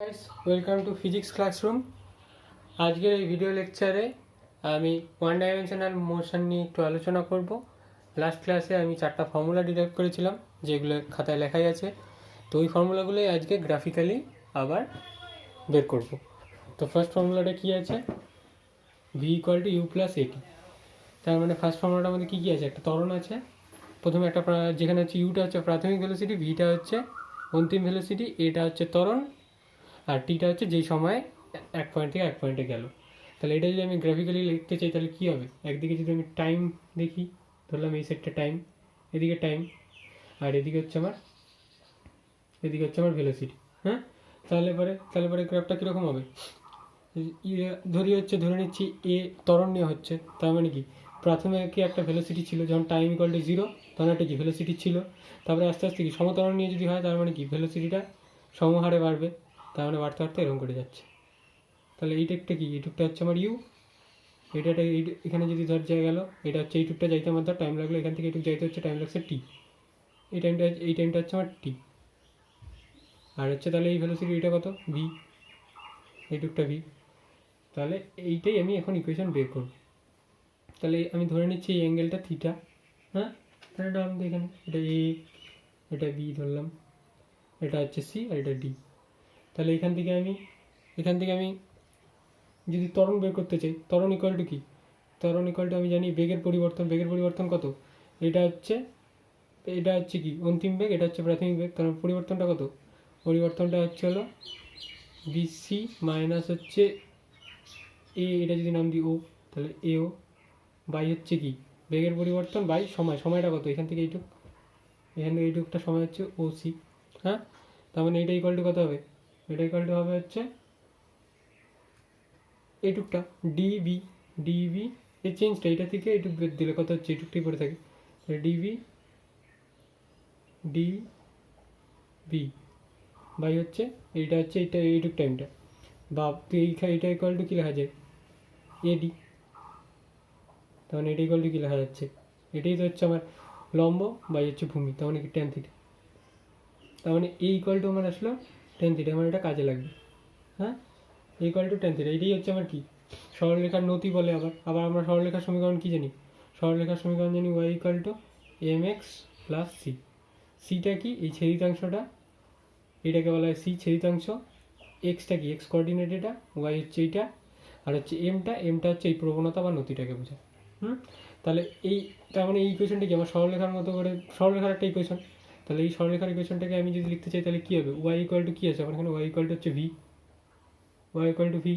Guys, welcome to physics classroom. আজকের এই video লেকচারে আমি ওয়ান ডাইমেনশনাল মোশন নিয়ে একটু আলোচনা করব। লাস্ট ক্লাসে আমি 4টা ফর্মুলা ডিরাইভ করেছিলাম, যেগুলো খাতায় লেখাই আছে। তো ওই ফর্মুলাগুলোই আজকে গ্রাফিক্যালি আবার বের করব। তো ফার্স্ট ফর্মুলাটা কী আছে? V equal to U plus at. তার মানে ফার্স্ট ফর্মুলাটার মধ্যে কী কী আছে? একটা ত্বরণ আছে, প্রথমে একটা যেখানে হচ্ছে ইউটা হচ্ছে প্রাথমিক ভেলোসিটি, ভিটা হচ্ছে অন্তিম ভেলোসিটি, এটা হচ্ছে ত্বরণ, আর টিটা হচ্ছে যেই সময় এক পয়েন্ট থেকে এক পয়েন্টে গেল। তাহলে এটা যদি আমি গ্রাফিক্যালি লিখতে চাই তাহলে কী হবে? একদিকে যদি আমি টাইম দেখি, ধরলাম এই সেটটা টাইম, এদিকে টাইম, আর এদিকে হচ্ছে আমার ভেলোসিটি। হ্যাঁ, তাহলে পরে গ্রাফটা কীরকম হবে? ধরে নিচ্ছি এ ত্বরণ নিয়ে হচ্ছে, তার মানে কি প্রথমে কি একটা ভেলোসিটি ছিল, যখন টাইম ইকুয়াল টু 0 তখন একটা কি ভেলোসিটি ছিল। তারপরে আস্তে আস্তে কি সমত্বরণ নিয়ে যদি হয়, তার মানে কি ভেলোসিটিটা সমহারে বাড়বে, তার মানে বাড়তে বাড়তে এরকম করে যাচ্ছে। তাহলে এই টুকটা কি? এই টুকটা হচ্ছে আমার ইউ, এটাটা এখানে যদি ধর যায় গেল, এটা হচ্ছে এই টুকটা যাইতে আমার ধর টাইম লাগলো, এখান থেকে এইটুক যাইতে হচ্ছে টাইম লাগছে টি, এই টাইমটা হচ্ছে আমার টি। আর হচ্ছে তাহলে এই ভেলোসিটি এটা কত? ভি, এই টুকটা ভি। তাহলে এইটাই আমি এখন ইকুয়েশন বের করব। তাহলে আমি ধরে নিচ্ছি এই অ্যাঙ্গেলটা থিটা। হ্যাঁ, তাহলে এটা আমাদের এখানে এটা এ, এটা বি ধরলাম, এটা হচ্ছে সি, আর এটা ডি। তাহলে এখান থেকে আমি যদি ত্বরণ বের করতে চাই, ত্বরণ ইকুয়াল টু কি? ত্বরণ ইকুয়াল টু আমি জানি বেগের পরিবর্তন কত? এটা হচ্ছে কি অন্তিম বেগ, এটা হচ্ছে প্রাথমিক বেগ, তার পরিবর্তনটা কত? পরিবর্তনটা হচ্ছে হলো বিসি মাইনাস হচ্ছে এ, এটা যদি নাম দিই ও, তাহলে এও বাই হচ্ছে কি বেগের পরিবর্তন বাই সময়টা কত? এখান থেকে এইটুকটা সময় হচ্ছে ও সি। হ্যাঁ, তার মানে এটা ইকুয়াল টু কত হবে? এটা ইকুয়াল টু হবে হচ্ছে এইটুকটা ডিবি এই চেঞ্জটা, এটা থেকে এইটুক বের দিলে কত হচ্ছে? এইটুকটাই পড়ে থাকে, ডিবি ডিবি বাই হচ্ছে এইটা হচ্ছে এইটুক টাইমটা, বা এইটা ইকুয়াল টু কী লেখা যায়? এডি। তার মানে এটা ইকুয়াল টু কী লেখা যাচ্ছে? এটাই তো হচ্ছে আমার লম্ব বাই হচ্ছে ভূমি, তার মানে কি ট্যান থিটা। তার মানে এই ইকুয়াল টু আমার আসলো ট্যান থিটা, আমার এটা কাজে লাগবে। হ্যাঁ, ইকুয়াল টু ট্যান থিটা, এটাই হচ্ছে আমার কি সরলরেখার নতি বলে। আবার আমরা সরলরেখার সমীকরণ কী জানি? সরলরেখার সমীকরণ জানি Y equal to M X plus C. সিটা কি? এই ছেদিতাংশটা, এটাকে বলা হয় সি ছেদিতাংশ। এক্সটা কি? এক্স কোঅর্ডিনেট, এটা ওয়াই হচ্ছে এইটা, আর হচ্ছে এমটা হচ্ছে এই প্রবণতা বা নতিটাকে বোঝায়। তাহলে তার মানে এই ইকুয়েশনটা কি আমার সরলরেখার মতো করে, সরলরেখার একটা ইকুয়েশন। তাহলে এই সরলরেখার ইকুয়েশনটাকে আমি যদি লিখতে চাই তাহলে কী হবে? ওয়াই ইকুয়াল টু কী আছে আমার এখানে? ওয়াই ইকুয়াল টু হচ্ছে V, Y equal to V.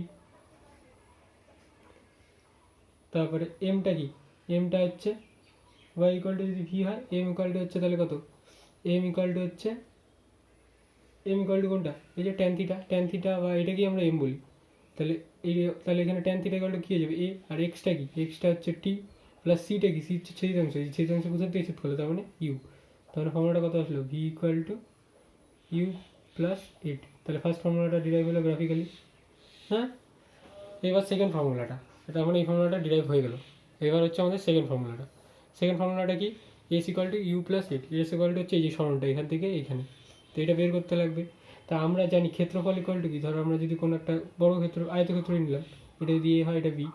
তারপরে এমটা কি? এমটা হচ্ছে ওয়াই ইকুয়াল টু যদি ভি হয়, এম ইকুয়াল টু হচ্ছে তাহলে কত? এম ইকুয়াল টু কোনটা? এই যে ট্যান থিটা বা এটাকেই আমরা এম বলি। তাহলে এখানে ট্যান থিটা ইকুয়াল টু কী হয়ে যাবে? এ, আর এক্সটা কি? এক্সটা হচ্ছে টি, প্লাস সিটা কি? সি হচ্ছে ছেদিতাংশ, এই ছেদিতাংশ কোথাও থেকে সেট করলো, তার মানে ইউ। তাহলে ফর্মুলাটা কত আসলো? V equal to U plus at. তাহলে ফার্স্ট ফর্মুলাটা ডিরাইভ হলো গ্রাফিক্যালি। হ্যাঁ, এবার সেকেন্ড ফর্মুলাটা, তার মানে এই ফর্মুলাটা ডিরাইভ হয়ে গেল। এবার হচ্ছে আমাদের সেকেন্ড ফর্মুলাটা কি? S equal to U plus at. S equal to হচ্ছে এই যে সরণটা এখান থেকে এইখানে, তো এটা বের করতে লাগবে। তা আমরা জানি ক্ষেত্রফল ইকুয়াল টু কি? ধরো আমরা যদি কোনো একটা বড় আয়তক্ষেত্র নিলাম, এটা যদি এ হয়, এটা বি,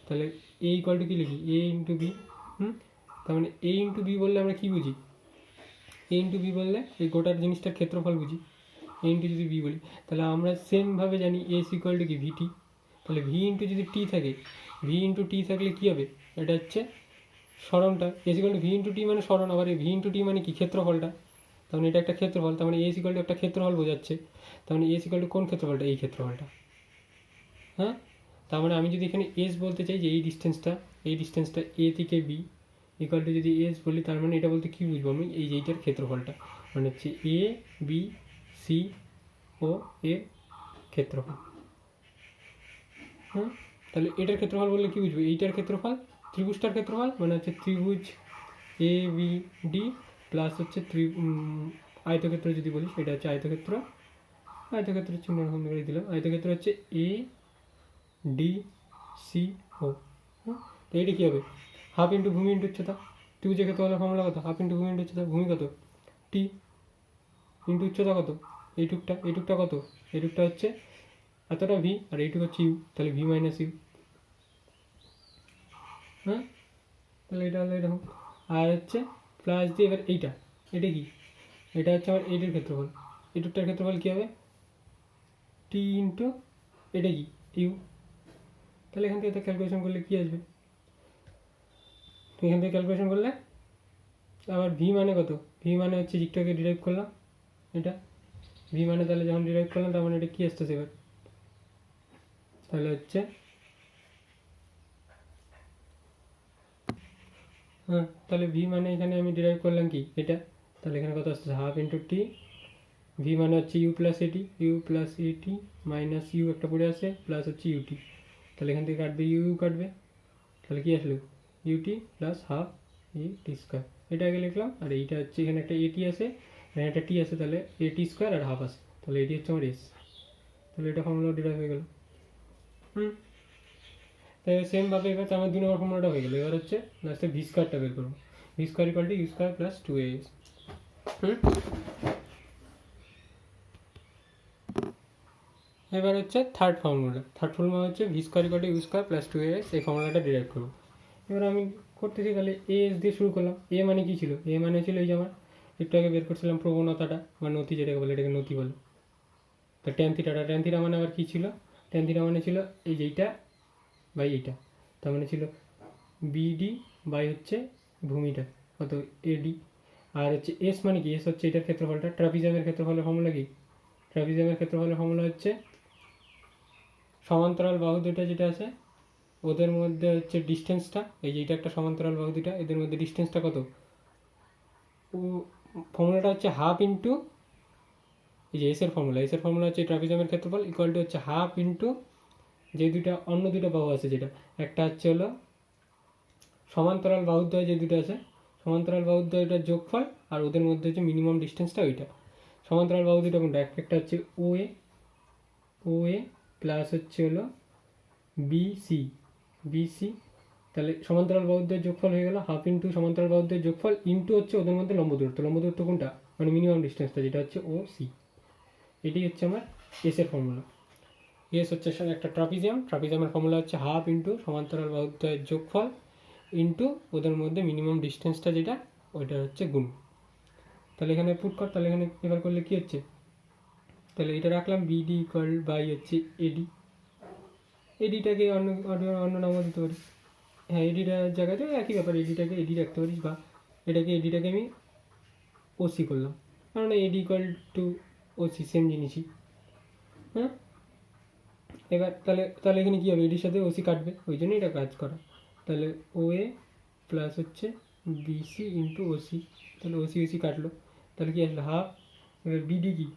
তাহলে এ ইকুয়াল টু কী লিখি? এ ইন্টু বি। তার মানে এ ইন্টু বি বললে আমরা কী বুঝি? এ ইন্টু বি বললে এই গোটার জিনিসটার ক্ষেত্রফল বুঝি। এ ইন্টু যদি বি বলি, তাহলে আমরা সেমভাবে জানি এস ইকুয়াল টু কি? ভিটি। তাহলে ভি ইন্টু যদি টি থাকে, ভি ইন্টু টি থাকলে কী হবে? এটা হচ্ছে সরণটা। S equal to v into t মানে সরণ, আবার এই ভি ইন্টু টি মানে কি? ক্ষেত্রফলটা। তার মানে এটা একটা ক্ষেত্রফল, তার মানে এস ইকুয়াল টু একটা ক্ষেত্রফল বোঝাচ্ছে। তার মানে এস ইকুয়াল টু কোন ক্ষেত্রফলটা? এই ক্ষেত্রফলটা। হ্যাঁ, তার মানে আমি যদি এখানে এস বলতে চাই যে এই ডিস্টেন্সটা এ থেকে বি ইকুয়াল টু যদি এস বলি, তার মানে এটা বলতে কী বুঝবো আমি? এই যে এইটার ক্ষেত্রফলটা, মানে হচ্ছে এ বি সি ও এর ক্ষেত্রফল। তাহলে এটার ক্ষেত্রফল বললে কী বুঝবো? এইটার ক্ষেত্রফল, ত্রিভুজটার ক্ষেত্রফল, মানে হচ্ছে ত্রিভুজ এ বি ডি প্লাস হচ্ছে আয়তক্ষেত্র যদি বলি, সেটা হচ্ছে আয়তক্ষেত্রের চিহ্ন এরকম করে দিলাম। আয়তক্ষেত্র হচ্ছে এ ডি সি ও। তো এটা কী হবে? হাফ ইন্টু ভূমি ইন্টু উচ্চতা। ত্রিভুজের ক্ষেত্রফলের ফর্মুলা কত? হাফ ইন্টু ভূমি ইন্টু উচ্চতা। ভূমি কত? টি ইন্টু উচ্চতা কত? এইটুকটা কত, এইটুকটা হচ্ছে এতটা ভি আর এইটুকু হচ্ছে ইউ, তাহলে ভি মাইনাস ইউ। হ্যাঁ, তাহলে এটা হলো এরকম। আর হচ্ছে প্লাস দিয়ে এবার এটা কি, এটা হচ্ছে আমার এইটার ক্ষেত্রফল, এইটুকটার ক্ষেত্রফল কী হবে, টি ইন্টু এটা কি ইউ। তাহলে এখান থেকে ক্যালকুলেশন করলে কী আসবে, এখান থেকে ক্যালকুলেশন করলে আবার ভি মানে কত, ভি মানে হচ্ছে দিকটাকে ডিরাইভ করলাম এটা, ভি মানে তাহলে যখন ডিরাইভ করলাম তার মানে এটা কী আসতেছে এবার, তাহলে হচ্ছে হ্যাঁ, তাহলে ভি মানে এখানে আমি ডিরাইভ করলাম কি এটা, তাহলে এখানে কত আসছে হাফ ইন্টু টি, ভি মানে হচ্ছে ইউ প্লাস এটি মাইনাস ইউ একটা পড়ে আসে প্লাস হচ্ছে ইউটি, তাহলে এখান থেকে কাটবে ইউ কাটবে, তাহলে কী আসলো ইউটি প্লাস হাফ ই টি স্কোয়ার, এটা আগে লিখলাম। আর এইটা হচ্ছে এখানে একটা এটি আছে, এখানে একটা টি আছে, তাহলে এটি স্কোয়ার আর হাফ আছে, তাহলে এটি হচ্ছে আমার এস, তাহলে এটা ফর্মুলা ডিরাইভ হয়ে গেল। তাই সেমভাবে এবার আমার 2 নম্বর ফর্মুলাটা হয়ে গেলো। এবার হচ্ছে লাস্টে ভি স্কোয়ারটা বের করবো, V square equal to U square plus 2as। এবার হচ্ছে থার্ড ফর্মুলা হচ্ছে V square equal to U square plus 2as, এই ফর্মুলাটা ডিরাইভ করবো। এবার আমি করতেছি, তাহলে এস দিয়ে শুরু করলাম। এ মানে কী ছিল, এ মানে ছিল এই যে আমার একটু আগে বের করছিলাম প্রবণতাটা বা নতি যেটাকে বলে, এটাকে নতি বলে। তো ট্যান থিটা মানে আবার কী ছিল, ট্যান থিটা মানে ছিল এই যে এইটা বাই এইটা, তার মানে ছিল বিডি বাই হচ্ছে ভূমিটা কত এডি। আর হচ্ছে এস মানে কি, এস হচ্ছে এটার ক্ষেত্রফলটা, ট্রাপিজামের ক্ষেত্রফলের ফর্মুলা কি, ট্রাপিজামের ক্ষেত্রফলের ফর্মুলা হচ্ছে সমান্তরাল বাহু দুটা যেটা আছে ওদের মধ্যে হচ্ছে ডিস্টেন্সটা, এই যে এটা একটা সমান্তরাল বাহু দুটা, এদের মধ্যে ডিস্টেন্সটা কত, ও ফর্মুলাটা হচ্ছে হাফ ইন্টু এই যে এসের ফর্মুলা হচ্ছে ট্রাপিজামের ক্ষেত্রফল ইকুয়াল টু হচ্ছে হাফ ইন্টু যে অন্য দুটো বাহু আছে, যেটা একটা হচ্ছে হলো সমান্তরাল বাহুদ্বয় যে দুটো আছে, সমান্তরাল বাহুদ্বয়টার যোগফল আর ওদের মধ্যে হচ্ছে মিনিমাম ডিস্টেন্সটা ওইটা। সমান্তরাল বাহু দুটো কোনটা, একটা হচ্ছে ও এ প্লাস হচ্ছে হলো বিসি, তাহলে সমান্তরাল বাহুদ্বয়ের যোগফল হয়ে গেল হাফ ইন্টু সমান্তরাল বাহুদ্বয়ের যোগফল ইন্টু হচ্ছে ওদের মধ্যে লম্ব দূরত্ব কোনটা, মানে মিনিমাম ডিস্টেন্সটা যেটা হচ্ছে ও সি। এটি হচ্ছে আমার এসের ফর্মুলা। এস হচ্ছে একটা ট্রাপিজিয়ামের ফর্মুলা হচ্ছে হাফ ইন্টু সমান্তরাল বাহুদ্বয়ের যোগফল ইন্টু ওদের মধ্যে মিনিমাম ডিস্টেন্সটা যেটা ওইটা হচ্ছে গুণ। তাহলে এখানে পুট কর, তাহলে এখানে এবার করলে কী হচ্ছে, তাহলে এটা রাখলাম বিডি ইকুয়াল বাই হচ্ছে এডিটাকে অন্য নামও দিতে পারি। হ্যাঁ, এডিটার জায়গাতে একই ব্যাপার, এডিটাকে এডি রাখতে পারিস, বা এডিটাকে আমি ওসি করলাম, কারণ এডি ইকুয়াল টু ওসি সেম জিনিসই। হ্যাঁ, এবার তাহলে এখানে কী হবে, এডির সাথে ওসি কাটবে, ওই জন্য এটা কাজ করা। তাহলে ও এ প্লাস হচ্ছে বিসি ইন্টু ওসি, তাহলে ওসি কাটলো, তাহলে কি আসলো হাফ। এবার বিডি কি,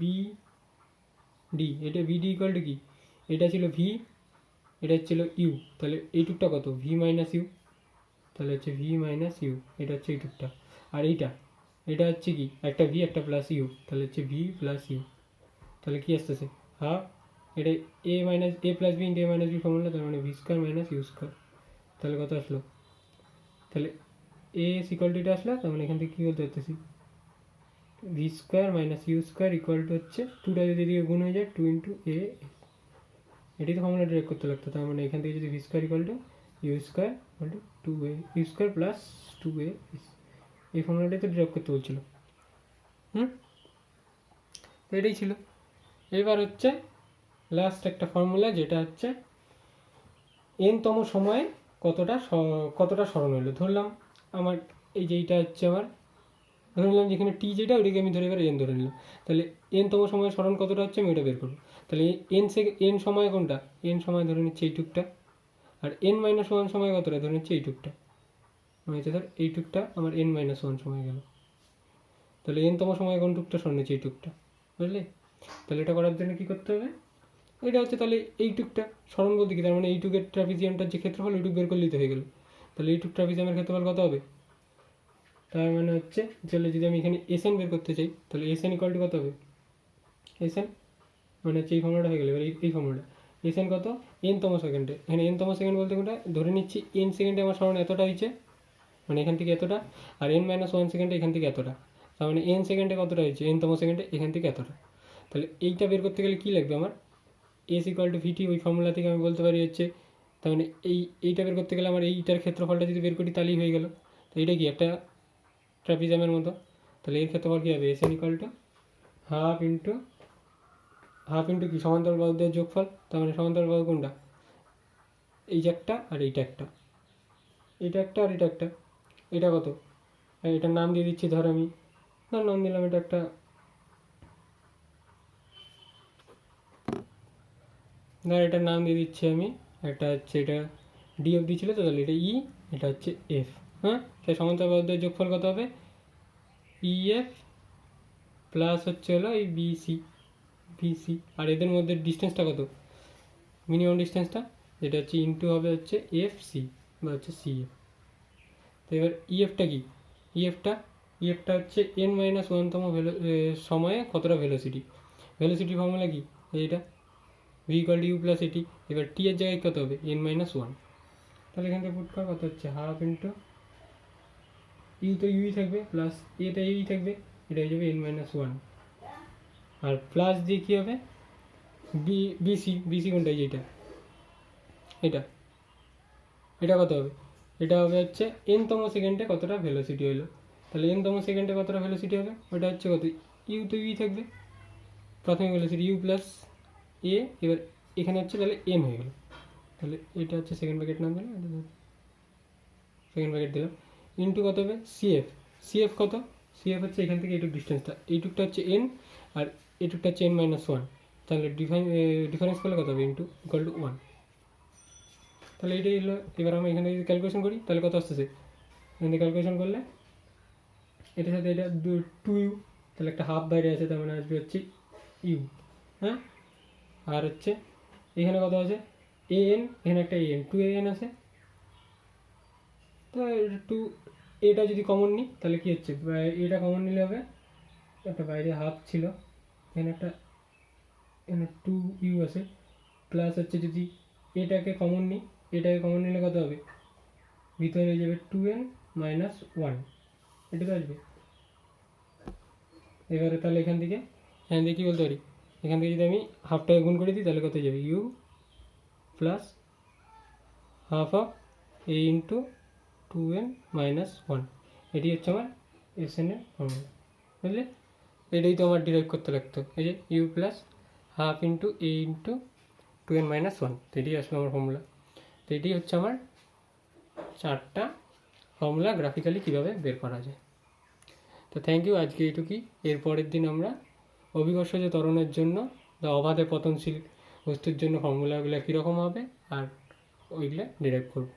বিডি এটা বিডি ইকুয়াল টু কি, এটা ছিল ভি, এটা ছিল ইউ, তাহলে এইটুকটা কত ভি মাইনাস ইউ, তাহলে হচ্ছে ভি মাইনাস ইউ, এটা হচ্ছে এইটুকটা। আর এটা হচ্ছে কি একটা ভি একটা প্লাস ইউ, তাহলে হচ্ছে ভি প্লাস ইউ, তাহলে কি আসতেছে হাফ, এটা A plus B into A minus B formula, তার মানে V square minus U square, তাহলে কত আসলো, তাহলে এ ইকুয়াল টু এটা আসলো, তার মানে এখান থেকে কী বলতে পারতেছি V square minus U square equal to হচ্ছে টুটা যদি এদিকে গুণ হয়ে যায় 2 ইন্টু এ, এটি তো ফর্মুলা ডিরেক্ট করতে লাগতো, তার মানে এখান থেকে যদি V square equal to U square equal to 2a, U square plus 2a, এই ফর্মুলাটাই তো ডিরেক্ট করতে বলছিল। তো এটাই ছিল। এবার হচ্ছে লাস্ট একটা ফর্মুলা, যেটা হচ্ছে এনতম সময়ে কতটা সরণ হলো। ধরলাম আমার এই যে এইটা হচ্ছে আমার ধরে নিলাম যেখানে টি যেটা ওইটাকে আমি ধরে এবার এন ধরে নিলাম, তাহলে এনতম সময়ে সরণ কতটা হচ্ছে আমি ওইটা বের করবো। তাহলে এন সময় কোনটা, এন সময় ধরে নিচ্ছে এইটুকটা, আর এন মাইনাস ওয়ান সময় কতটা ধরে নিচ্ছে এইটুকটা, হচ্ছে ধর এইটুকটা আমার এন মাইনাস ওয়ান সময় গেল, তাহলে এনতম সময় কোন টুকটা সরণ হচ্ছে এইটুকটা, বুঝলে। তাহলে এটা করার জন্য কী করতে হবে, এটা হচ্ছে তাহলে এইটুকটা সরণ বলতে কি, তার মানে এইটুকের ট্রাপিজিয়ামটার যে ক্ষেত্রফল ওইটুক বের করলেই তো হয়ে গেল। তাহলে এইটুক ট্রাপিজিয়ামের ক্ষেত্রফল কত হবে, তার মানে হচ্ছে চলে যদি আমি এখানে এসএন বের করতে চাই, তাহলে এসএন ইকুয়াল টু কত হবে, এসএন মানে হচ্ছে এই ফর্মুলাটা হয়ে গেল। এবার এই ফর্মুলাটা এসএন কত এনতম সেকেন্ডে, এখানে এনতম সেকেন্ড বলতে কোনটা ধরে নিচ্ছি এন সেকেন্ডে আমার সরণ এতটা হয়েছে, মানে এখান থেকে এতটা, আর এন মাইনাস ওয়ান সেকেন্ডে এখান থেকে এতটা, তার মানে এন সেকেন্ডে কতটা হয়েছে, এনতম সেকেন্ডে এখান থেকে এতটা। তাহলে এইটা বের করতে গেলে কী লাগবে আমার, এস ইকুয়াল টু ভিটি, ওই ফর্মুলা থেকে আমি বলতে পারি হচ্ছে, তার মানে এইটা বের করতে গেলে আমার এইটার ক্ষেত্রফলটা যদি বের করি তাহলেই হয়ে গেল। তো এইটা কি একটা ট্রাপিজামের মতো, তাহলে এর ক্ষেত্রফল কী হবে, S N equal to half into কি সমান্তরাল বাহুদের যোগফল, তার মানে সমান্তরাল বাহু কোনটা, এই যে একটা আর এইটা একটা, এটা একটা আর এটা একটা, এটা কত, এটার নাম দিয়ে দিচ্ছি, ধর আমি নাম দিলাম এটা একটা, ধর এটার নাম দিয়ে দিচ্ছি আমি, এটা হচ্ছে এটা ডি অফ দিয়েছিল তো, তাহলে এটা ই, এটা হচ্ছে এফ। হ্যাঁ, তাই সমান্তরাল বাহুদের যোগফল কত হবে, ই এফ প্লাস হচ্ছে হলো এই বিসি, আর এদের মধ্যে ডিস্টেন্সটা কত, মিনিমাম ডিস্টেন্সটা, যেটা হচ্ছে ইন্টু হবে হচ্ছে এফ সি বা হচ্ছে সি এফ। তো এবার ইএফটা কি, ইএফটা হচ্ছে এন মাইনাস ওয়ানতম সময়ে কতটা ভেলোসিটি ফর্মুলা কি এইটা, V equal to U plus at. এবার টি এর জায়গায় কত হবে, এন মাইনাস ওয়ান, তাহলে এখান থেকে পুট কর কত হচ্ছে হাফ ইন্টু ইউ তো ইউই থাকবে, প্লাস এটা ইউই থাকবে, এটা হয়ে যাবে এন মাইনাস ওয়ান, আর প্লাস দিয়ে কী হবে বিসি কোনটা, যেটা এটা কত হবে, এটা হবে হচ্ছে এনতম সেকেন্ডে কতটা ভেলোসিটি হলো, তাহলে এনতম সেকেন্ডে কতটা ভেলোসিটি হবে, ওটা হচ্ছে কত, ইউ তো ইউই থাকবে, প্রাথমিক ভেলোসিটি ইউ প্লাস এ, এবার এখানে হচ্ছে তাহলে এন হয়ে গেল, তাহলে এটা হচ্ছে সেকেন্ড ব্র্যাকেট নাম দিলাম, সেকেন্ড ব্র্যাকেট দিলাম, ইন্টু কত হবে সিএফ কত, সিএফ হচ্ছে এখান থেকে এইটুক ডিস্টেন্সটা, এইটুকটা হচ্ছে এন আর এইটুকটা হচ্ছে এন মাইনাস ওয়ান, তাহলে ডিফারেন্স করলে কত হবে, ইন্টু ইকুয়াল টু ওয়ান। তাহলে এইটাই হলো, এবার আমরা এখানে যদি ক্যালকুলেশন করি তাহলে কত আসতেছে, এখানে ক্যালকুলেশন করলে এটার সাথে এটা টু ইউ, তাহলে একটা হাফ বাইরে আছে, তার মানে আসবে হচ্ছে ইউ। হ্যাঁ, আর হচ্ছে এখানে কত আছে এ এন, এখানে একটা A N, two A N আছে, তো টু এটা যদি কমন নিই তাহলে কী হচ্ছে, এটা কমন নিলে হবে একটা বাইরে হাফ ছিল, এখানে টু ইউ আছে, প্লাস হচ্ছে যদি এটাকে কমন নিলে কত হবে, ভিতরে হয়ে যাবে টু এন মাইনাস ওয়ান, এটা তো আসবে। এবারে তাহলে এখান থেকে কী বলতে পারি, এখান থেকে যদি আমি হাফটাকে গুণ করে দিই তাহলে কত যাবে, U plus half of A into two N minus one, এটি হচ্ছে আমার এস এন এর ফর্মুলা, বুঝলে, এটাই তো আমার ডিরাইভ করতে লাগতো, এই যে U plus half into A into two N minus one, তো এটাই আসলো আমার ফর্মুলা। তো এটি হচ্ছে আমার চারটা ফর্মুলা গ্রাফিক্যালি কীভাবে বের করা যায়। তো থ্যাংক ইউ, আজকে এইটুকুই। এর পরের দিন আমরা অভিকর্ষজ ত্বরণের জন্য বা অবাধে পতনশীল বস্তুর জন্য ফর্মুলাগুলো কীরকম হবে আর ওইগুলো ডিরাইভ করবো।